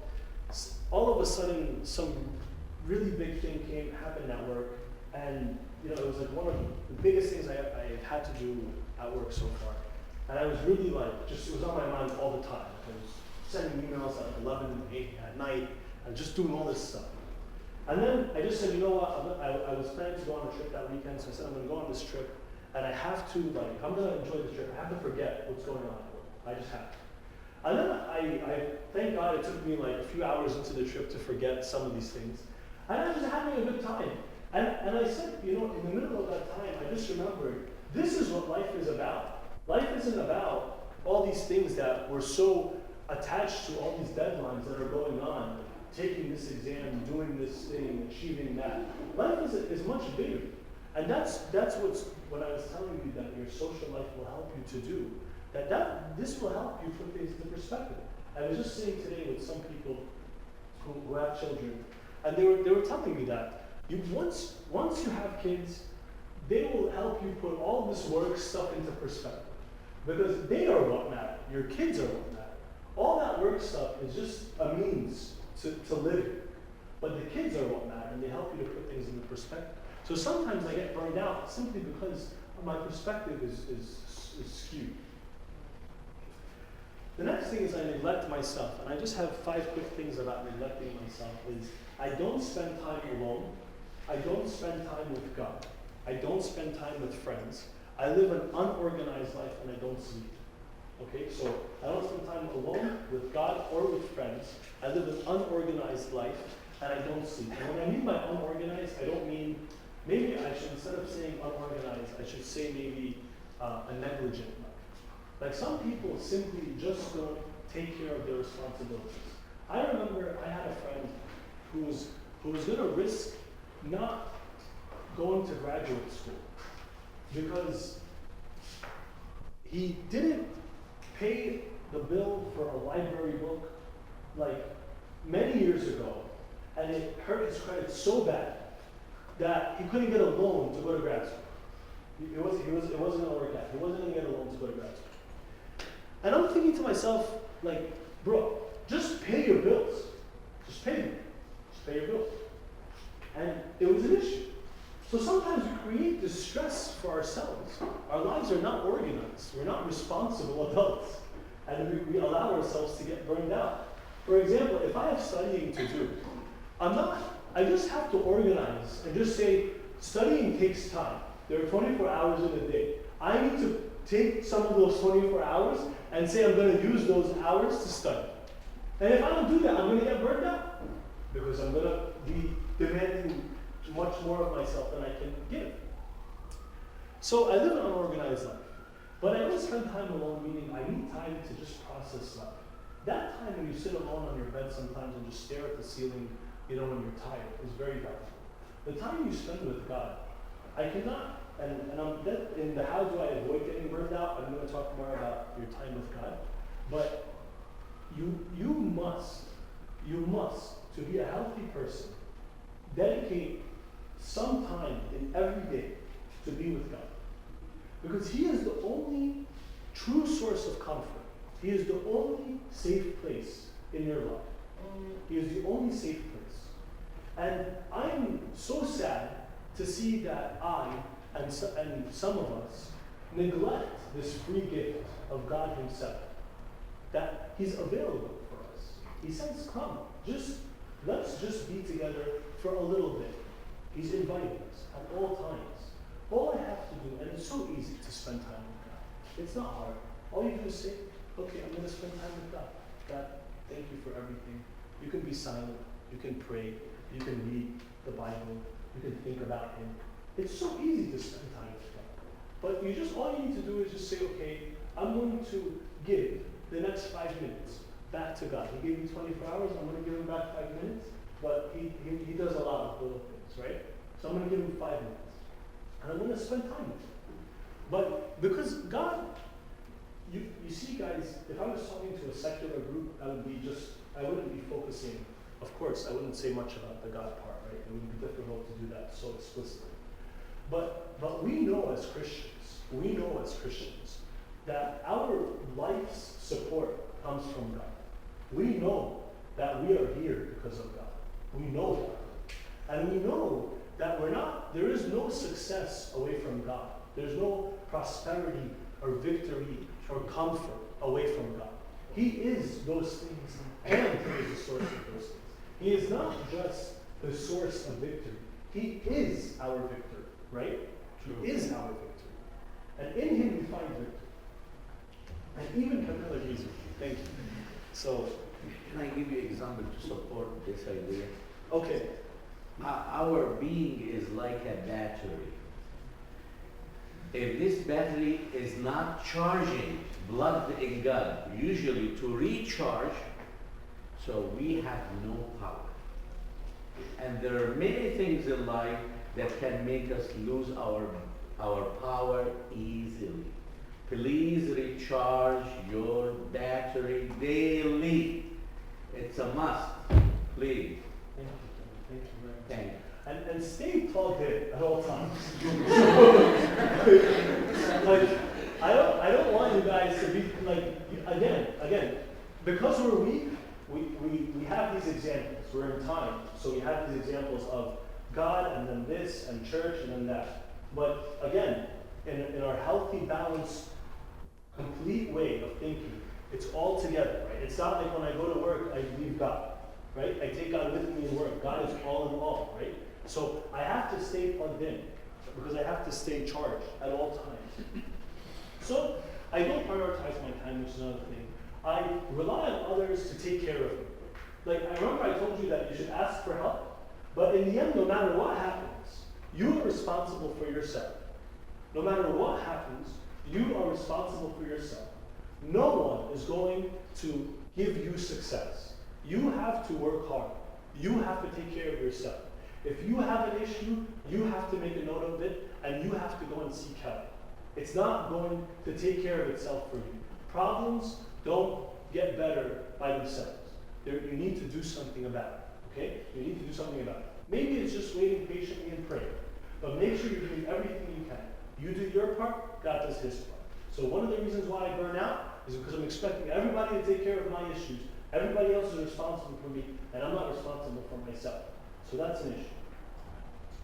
all of a sudden some really big thing happened at work, and it was like one of the biggest things I had to do at work so far. And I was really it was on my mind all the time. I was sending emails at 11, 8 at night, and just doing all this stuff. And then I just said, you know what, I was planning to go on a trip that weekend, so I said I'm going to go on this trip, and I have to, like, if I'm gonna enjoy the trip, I have to forget what's going on at work. I just have to. And then I thank God it took me like a few hours into the trip to forget some of these things. And I was having a good time. And I said, you know, in the middle of that time, I just remembered, this is what life is about. Life isn't about all these things that we're so attached to, all these deadlines that are going on, taking this exam, doing this thing, achieving that. Life is much bigger. And that's what I was telling you that your social life will help you to do. This will help you put things into perspective. I was just sitting today with some people who have children, and they were telling me that once you have kids, they will help you put all this work stuff into perspective. Because they are what matter. Your kids are what matter. All that work stuff is just a means to live. But the kids are what matter, and they help you to put things into perspective. So sometimes I get burned out simply because my perspective is skewed. The next thing is I neglect myself, and I just have 5 quick things about neglecting myself. Is I don't spend time alone. I don't spend time with God. I don't spend time with friends. I live an unorganized life, and I don't sleep. Okay, so I don't spend time alone with God or with friends. I live an unorganized life, and I don't sleep. And when I mean by unorganized, I don't mean, maybe I should, instead of saying unorganized, I should say maybe a negligent life. Like some people simply just don't take care of their responsibilities. I remember I had a friend who was going to risk not going to graduate school because he didn't pay the bill for a library book like many years ago, and it hurt his credit so bad that he couldn't get a loan to go to grad school. It wasn't going to work out. He wasn't going to get a loan to go to grad school. And I'm thinking to myself, like, bro, just pay your bills. Just pay them. Just pay your bills. And it was an issue. So sometimes we create this stress for ourselves. Our lives are not organized. We're not responsible adults. And we allow ourselves to get burned out. For example, if I have studying to do, I just have to organize and just say, studying takes time. There are 24 hours in a day. I need to take some of those 24 hours and say I'm going to use those hours to study. And if I don't do that, I'm going to get burned out because I'm going to be demanding much more of myself than I can give. So I live an unorganized life, but I don't spend time alone, meaning I need time to just process life. That time when you sit alone on your bed sometimes and just stare at the ceiling, when you're tired, is very valuable. The time you spend with God, I cannot, and in the how do I avoid getting burned out, I'm going to talk more about your time with God. But you must, to be a healthy person, dedicate some time in every day to be with God. Because He is the only true source of comfort. He is the only safe place in your life. He is the only safe place. And I'm so sad to see that I and some of us neglect this free gift of God Himself, that He's available for us. He says, come, let's just be together for a little bit. He's inviting us at all times. All I have to do, and it's so easy to spend time with God. It's not hard. All you do is say, okay, I'm going to spend time with God. God, thank you for everything. You can be silent. You can pray. You can read the Bible. You can think about Him. It's so easy to spend time with God. But all you need to do is just say, okay, I'm going to give the next 5 minutes back to God. He gave me 24 hours. I'm going to give Him back 5 minutes. But he does a lot of little things, right? So I'm going to give Him 5 minutes. And I'm going to spend time with Him. But because God, you see guys, if I was talking to a secular group, I wouldn't be focusing, of course, I wouldn't say much about the God part, right? It would be difficult to do that so explicitly. But we know as Christians, that our life's support comes from God. We know that we are here because of God. We know that. And we know that there is no success away from God. There's no prosperity or victory or comfort away from God. He is those things, and He is the source of those things. He is not just the source of victory. He is our victor, right? True. He is our victory. And in him we find victory. And even Camilla agrees with you. Thank you. So, Can I give you an example to support this idea? okay. Our being is like a battery. If this battery is not charging blood in God, usually to recharge, so we have no power. And there are many things in life that can make us lose our power easily. Please recharge your battery daily. It's a must. Please. Thank you, Kevin. Thank you very much. Thank you. And stay plugged in at all times. Like, I don't want you guys to be like, again, because we're weak, we have these examples. We're in time, so we have these examples of God and then this and church and then that. But again, in our healthy, balanced, complete way of thinking, it's all together, right? It's not like when I go to work, I leave God, right? I take God with me in work. God is all in all, right? So I have to stay plugged in because I have to stay charged at all times. So I don't prioritize my time, which is another thing. I rely on others to take care of me. Like, I remember I told you that you should ask for help, but in the end, no matter what happens, you are responsible for yourself. No matter what happens, you are responsible for yourself. No one is going to give you success. You have to work hard. You have to take care of yourself. If you have an issue, you have to make a note of it, and you have to go and seek help. It's not going to take care of itself for you. Problems don't get better by themselves. You need to do something about it, okay? You need to do something about it. Maybe it's just waiting patiently and praying, but make sure you're doing everything you can. You do your part, God does his part. So one of the reasons why I burn out is because I'm expecting everybody to take care of my issues. Everybody else is responsible for me, and I'm not responsible for myself. So that's an issue.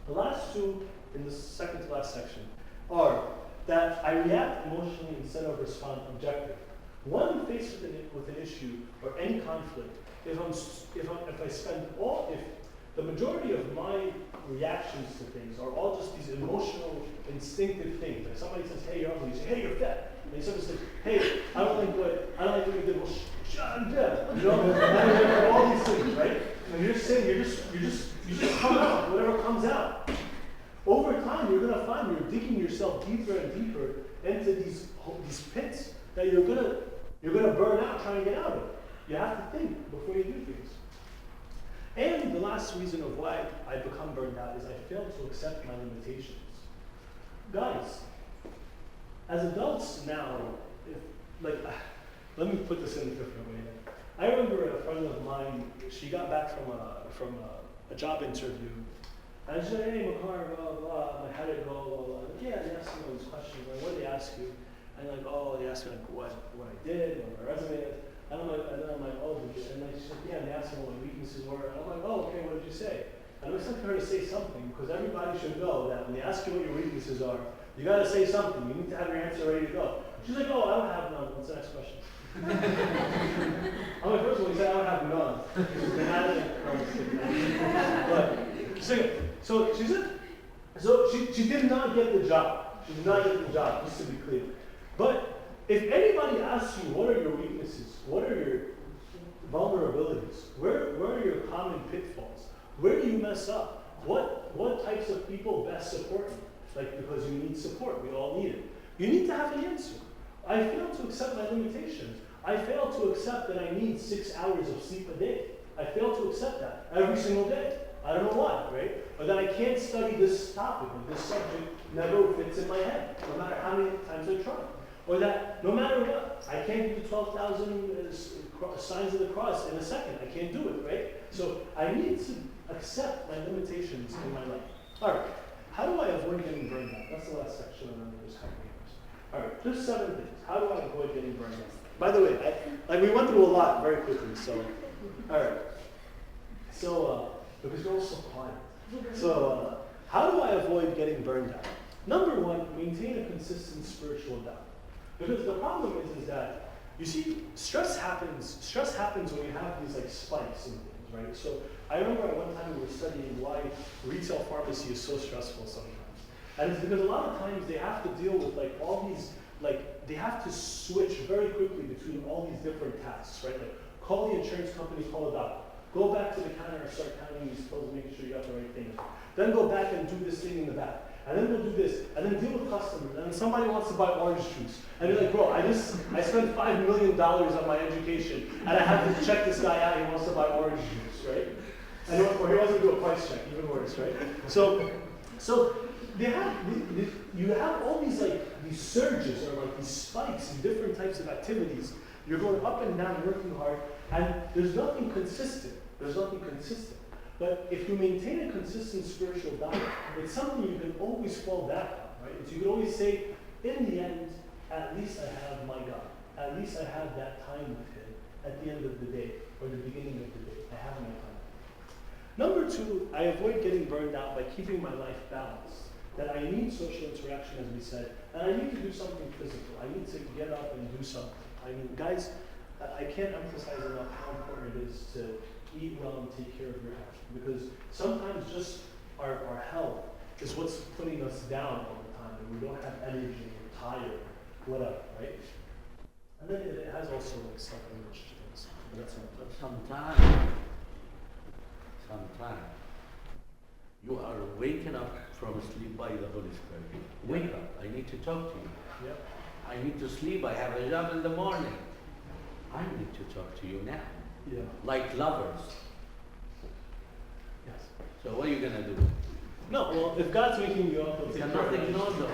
The last two in the second to last section are that I react emotionally instead of respond objectively. When faced with an issue or any conflict, if the majority of my reactions to things are all just these emotional, instinctive things. Like somebody says, "Hey, you're ugly," you say, "Hey, you're fat." And somebody says, "Hey, I don't like what you did." Well, shut up, you know, and all these things, right? And you're just saying, you just come out, whatever comes out. Over time, you're gonna find you're digging yourself deeper and deeper into these pits that you're gonna burn out trying to get out of. You have to think before you do things. And the last reason of why I become burned out is I fail to accept my limitations. Guys, as adults now, let me put this in a different way. I remember a friend of mine, she got back from a job interview, and she said, "Hey, Makar, blah, blah, like, how did it go, blah, blah." Like, yeah, they asked me all these questions, like, what did they ask you? And like, oh, they asked me like what I did, what my resume is. And then I'm like, oh, and like, she said, yeah, and they asked me what my weaknesses were. And I'm like, oh, okay, what did you say? And I expect her to say something, because everybody should know that when they ask you what your weaknesses are, you gotta say something. You need to have your answer ready to go. She's like, oh, I don't have none. What's the next question? I'm like, first of all, you said I don't have none. So she did not get the job. She did not get the job, just to be clear. But if anybody asks you, what are your weaknesses? What are your vulnerabilities? Where are your common pitfalls? Where do you mess up? What types of people best support you? Like, because you need support, we all need it. You need to have an answer. I fail to accept my limitations. I fail to accept that I need 6 hours of sleep a day. I fail to accept that every single day. I don't know why, right? Or that I can't study this topic or this subject never fits in my head, no matter how many times I try. Or that no matter what, I can't do the 12,000 signs of the cross in a second. I can't do it, right? So I need to accept my limitations in my life. All right, how do I avoid getting burned out? That's the last section of this comprehension. All right, there's 7 things. How do I avoid getting burned out? By the way, we went through a lot very quickly, so, all right. So, because you're all so quiet. So, how do I avoid getting burned out? Number 1, maintain a consistent spiritual diet. Because the problem is that, you see, stress happens when you have these like spikes in things, right? So I remember at one time we were studying why retail pharmacy is so stressful sometimes. And it's because a lot of times they have to deal with like all these, like they have to switch very quickly between all these different tasks, right? Like call the insurance company, call it out. Go back to the counter and start counting these pills, making sure you got the right thing. Then go back and do this thing in the back. And then we'll do this. And then deal with customers. And then somebody wants to buy orange juice. And you're like, bro, I spent $5 million on my education. And I have to check this guy out. He wants to buy orange juice, right? And or he wants to do a price check, even worse, right? So they have, you have all these like these surges or like these spikes in different types of activities. You're going up and down, working hard, and there's nothing consistent. There's nothing consistent. But if you maintain a consistent spiritual diet, it's something you can always fall back on, right? So you can always say, in the end, at least I have my God. At least I have that time with Him at the end of the day, or the beginning of the day. I have my time. Number two, I avoid getting burned out by keeping my life balanced. That I need social interaction, as we said, and I need to do something physical. I need to get up and do something. I mean, guys, I can't emphasize enough how important it is to eat well and take care of your health. Because sometimes just our health is what's putting us down all the time, and we don't have energy, we're tired, whatever, right? And then it has also like self-image things. That's But sometimes you are waking up from sleep by the Holy Spirit. Wake up, I need to talk to you. Yep. I need to sleep, I have a job in the morning. I need to talk to you now. Yeah. Like lovers. Yes. So what are you gonna do? No, well, if God's waking you up, He'll You take care cannot of it. ignore those.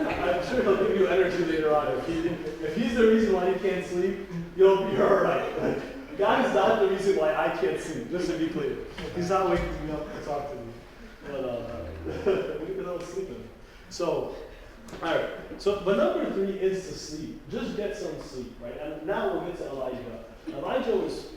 I'm sure He'll give you energy later on. If He's the reason why you can't sleep, you'll be alright. God is not the reason why I can't sleep, just to be clear. He's not waking me up to talk to me. But because I was sleeping. So, alright. So, but number three is to sleep. Just get some sleep, right? And now we'll get to Elijah. Elijah was,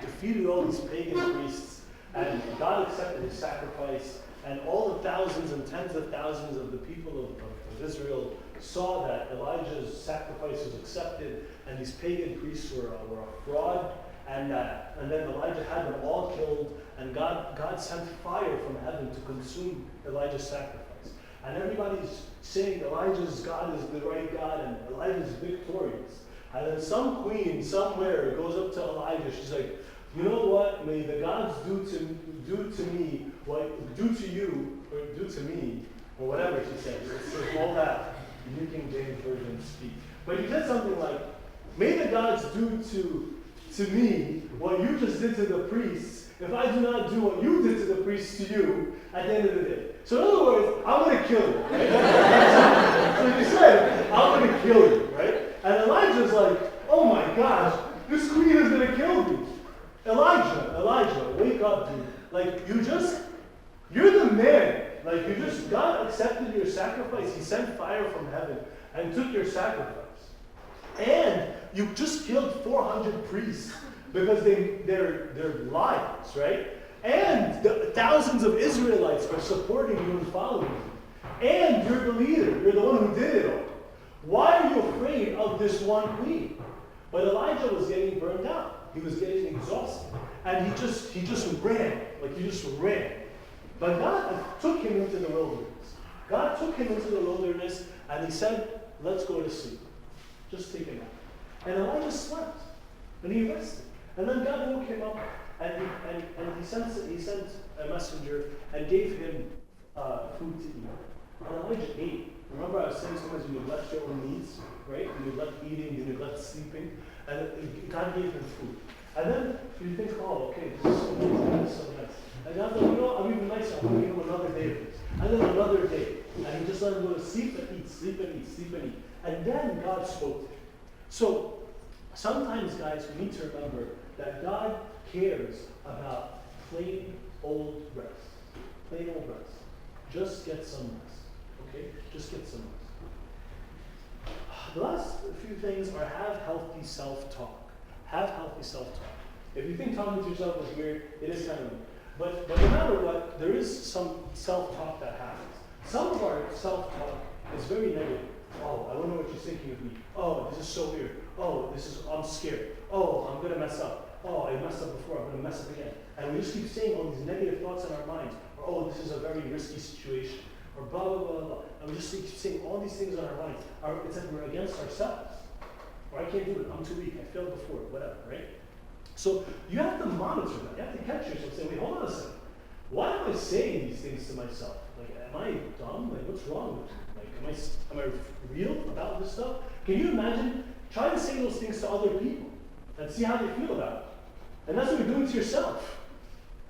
defeated all these pagan priests, and God accepted his sacrifice, and all the thousands and tens of thousands of the people of Israel saw that Elijah's sacrifice was accepted, and these pagan priests were a fraud, and then Elijah had them all killed, and God sent fire from heaven to consume Elijah's sacrifice. And everybody's saying Elijah's God is the right God, and Elijah's victorious. And then some queen somewhere goes up to Elijah, she's like, you know what, may the gods do to me what do to you, or do to me, or whatever she said. It's all that New King James Version speak. But he said something like, may the gods do to me what you just did to the priests, if I do not do what you did to the priests to you at the end of the day. So in other words, I'm going to kill you. Right? So he said, I'm going to kill you, right? And Elijah's like, oh my gosh, this queen is going to kill me. Elijah, wake up, dude. Like, you're the man. Like, God accepted your sacrifice. He sent fire from heaven and took your sacrifice. And you just killed 400 priests because they're liars, right? And the thousands of Israelites are supporting you and following you. And you're the leader. You're the one who did it all. Why are you afraid of this one queen? But Elijah was getting burned out. He was getting exhausted. And he just ran. Like, he just ran. But God took him into the wilderness. God took him into the wilderness and he said, let's go to sleep. Just take a nap. And Elijah slept. And he rested. And then God woke him up and he sent a messenger and gave him food to eat. And Elijah ate. Remember I was saying sometimes you neglect your own needs, right? You neglect eating, you neglect sleeping. And God gave him food. And then you think, oh, okay, this is so nice, this is so nice. And God's like, I'm even nicer, I'm going to give him another day of this. And then another day. And he just let him go to sleep and eat, sleep and eat, sleep and eat. And then God spoke to him. So sometimes, guys, we need to remember that God cares about plain old rest. Plain old rest. Just get some rest. Okay? Just get some rest. The last few things are have healthy self-talk. Have healthy self-talk. If you think talking to yourself is weird, it is kind of weird. But no matter what, there is some self-talk that happens. Some of our self-talk is very negative. Oh, I don't know what you're thinking of me. Oh, this is so weird. Oh, I'm scared. Oh, I'm gonna mess up. Oh, I messed up before, I'm gonna mess up again. And we just keep saying all these negative thoughts in our minds. Or, oh, this is a very risky situation. Or blah, blah, blah, blah. And we just keep saying all these things in our minds. It's like we're against ourselves. Or I can't do it, I'm too weak, I failed before, whatever, right? So you have to monitor that. You have to catch yourself and say, wait, hold on a second. Why am I saying these things to myself? Like, am I dumb? Like, what's wrong with me? Like, am I real about this stuff? Can you imagine? Try to say those things to other people and see how they feel about it. And that's what you're doing to yourself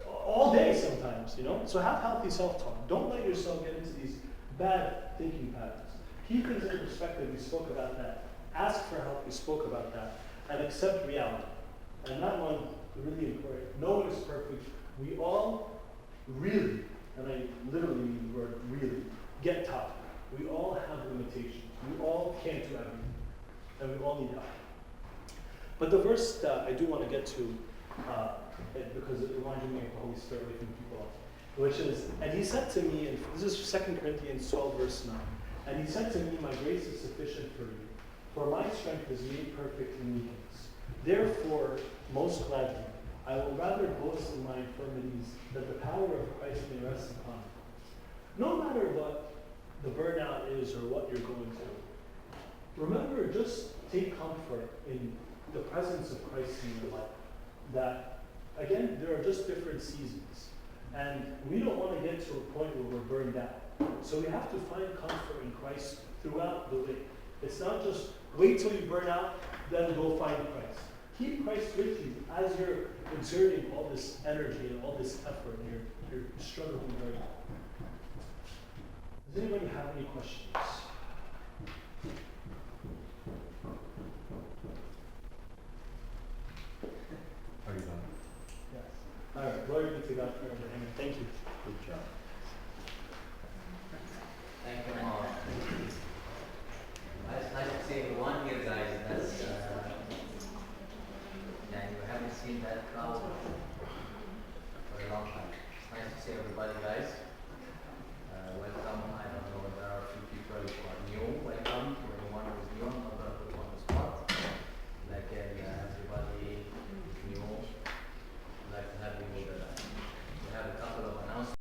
all day sometimes, you know? So have healthy self-talk. Don't let yourself get into these bad thinking patterns. Keep things in perspective. We spoke about that. Ask for help. We spoke about that. And accept reality. And that one, really important. No one is perfect. We all really, and I literally mean the word really, get tired. We all have limitations. We all can't do everything. And we all need help. But the verse that I do want to get to, because it reminded me of the Holy Spirit waking people up, which is, and he said to me, and this is 2 Corinthians 12, verse 9, and he said to me, my grace is sufficient for you, for my strength is made perfect in weakness. Therefore, most gladly, I will rather boast in my infirmities, that the power of Christ may rest upon me. No matter what the burnout is or what you're going through, remember, just take comfort in the presence of Christ in your life. That, again, there are just different seasons. And we don't want to get to a point where we're burned out. So we have to find comfort in Christ throughout the way. It's not just wait till you burn out, then go find Christ. Keep Christ with you as you're exerting all this energy and all this effort and you're struggling very hard. Does anybody have any questions? Are you done? Yes. All right, glory be to God forever. Amen. Thank you. Good job. Thank you, Mark. It's nice to see everyone here, guys. That's, yeah, you haven't seen that crowd for a long time. It's nice to see everybody, guys. Welcome. I don't know, there are a few people